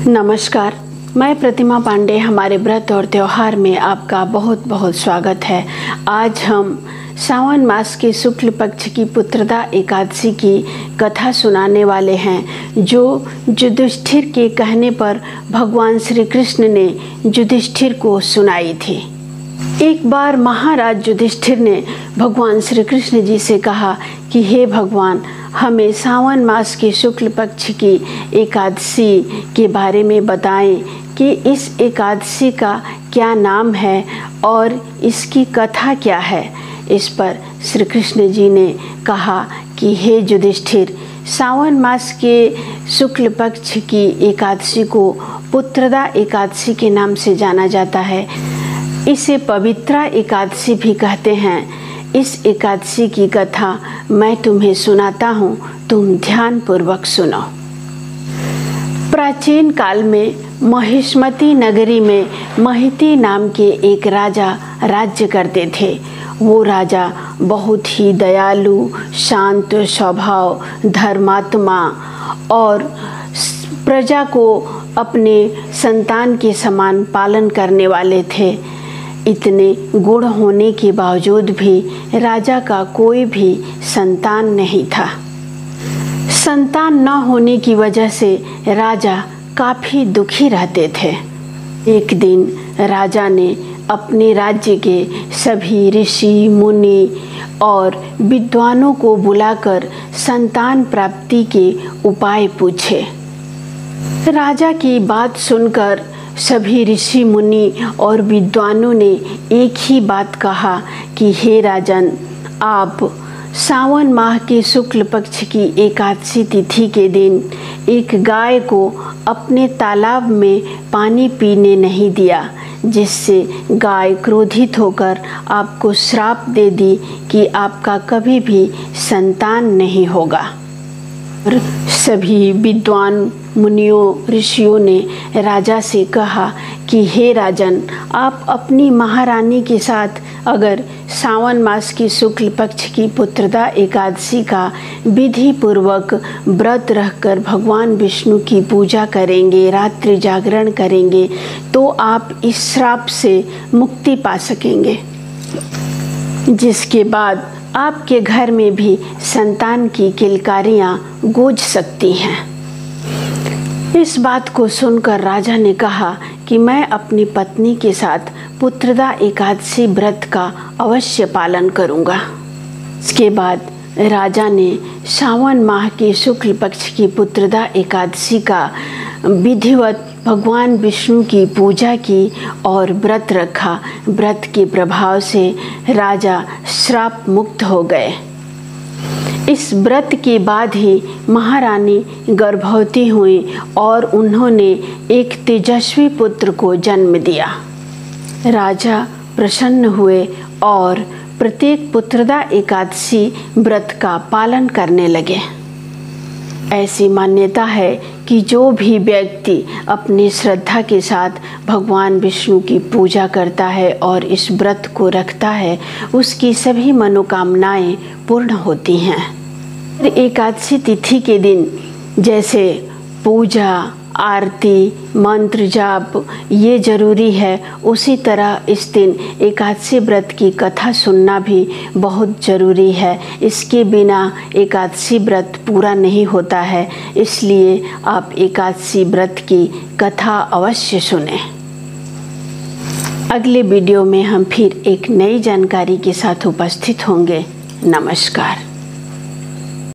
नमस्कार, मैं प्रतिमा पांडे। हमारे व्रत और त्यौहार में आपका बहुत बहुत स्वागत है। आज हम सावन मास के शुक्ल पक्ष की पुत्रदा एकादशी की कथा सुनाने वाले हैं, जो युधिष्ठिर के कहने पर भगवान श्री कृष्ण ने युधिष्ठिर को सुनाई थी। एक बार महाराज युधिष्ठिर ने भगवान श्री कृष्ण जी से कहा कि हे भगवान, हमें सावन मास के शुक्ल पक्ष की एकादशी के बारे में बताएं कि इस एकादशी का क्या नाम है और इसकी कथा क्या है। इस पर श्री कृष्ण जी ने कहा कि हे युधिष्ठिर, सावन मास के शुक्ल पक्ष की एकादशी को पुत्रदा एकादशी के नाम से जाना जाता है। इसे पवित्रा एकादशी भी कहते हैं। इस एकादशी की कथा मैं तुम्हें सुनाता हूँ, तुम ध्यान पूर्वक सुनो। प्राचीन काल में महिष्मती नगरी में महिती नाम के एक राजा राज्य करते थे। वो राजा बहुत ही दयालु, शांत स्वभाव, धर्मात्मा और प्रजा को अपने संतान के समान पालन करने वाले थे। इतने गुण होने के बावजूद भी राजा का कोई भी संतान नहीं था। संतान न होने की वजह से राजा काफ़ी दुखी रहते थे। एक दिन राजा ने अपने राज्य के सभी ऋषि, मुनि और विद्वानों को बुलाकर संतान प्राप्ति के उपाय पूछे। राजा की बात सुनकर सभी ऋषि, मुनि और विद्वानों ने एक ही बात कहा कि हे राजन, आप सावन माह के शुक्ल पक्ष की एकादशी तिथि के दिन एक गाय को अपने तालाब में पानी पीने नहीं दिया, जिससे गाय क्रोधित होकर आपको श्राप दे दी कि आपका कभी भी संतान नहीं होगा। सभी विद्वान मुनियों, ऋषियों ने राजा से कहा कि हे राजन, आप अपनी महारानी के साथ अगर सावन मास की शुक्ल पक्ष की पुत्रदा एकादशी का विधि पूर्वक व्रत रहकर भगवान विष्णु की पूजा करेंगे, रात्रि जागरण करेंगे, तो आप इस श्राप से मुक्ति पा सकेंगे, जिसके बाद आपके घर में भी संतान की किलकारियाँ गूंज सकती हैं। इस बात को सुनकर राजा ने कहा कि मैं अपनी पत्नी के साथ पुत्रदा एकादशी व्रत का अवश्य पालन करूंगा। इसके बाद राजा ने सावन माह के शुक्ल पक्ष की पुत्रदा एकादशी का विधिवत भगवान विष्णु की पूजा की और व्रत रखा। व्रत के प्रभाव से राजा श्राप मुक्त हो गए। इस व्रत के बाद ही महारानी गर्भवती हुई और उन्होंने एक तेजस्वी पुत्र को जन्म दिया। राजा प्रसन्न हुए और प्रत्येक पुत्रदा एकादशी व्रत का पालन करने लगे। ऐसी मान्यता है कि जो भी व्यक्ति अपनी श्रद्धा के साथ भगवान विष्णु की पूजा करता है और इस व्रत को रखता है, उसकी सभी मनोकामनाएं पूर्ण होती हैं। एकादशी तिथि के दिन जैसे पूजा, आरती, मंत्र जाप ये जरूरी है, उसी तरह इस दिन एकादशी व्रत की कथा सुनना भी बहुत ज़रूरी है। इसके बिना एकादशी व्रत पूरा नहीं होता है, इसलिए आप एकादशी व्रत की कथा अवश्य सुनें। अगले वीडियो में हम फिर एक नई जानकारी के साथ उपस्थित होंगे। नमस्कार।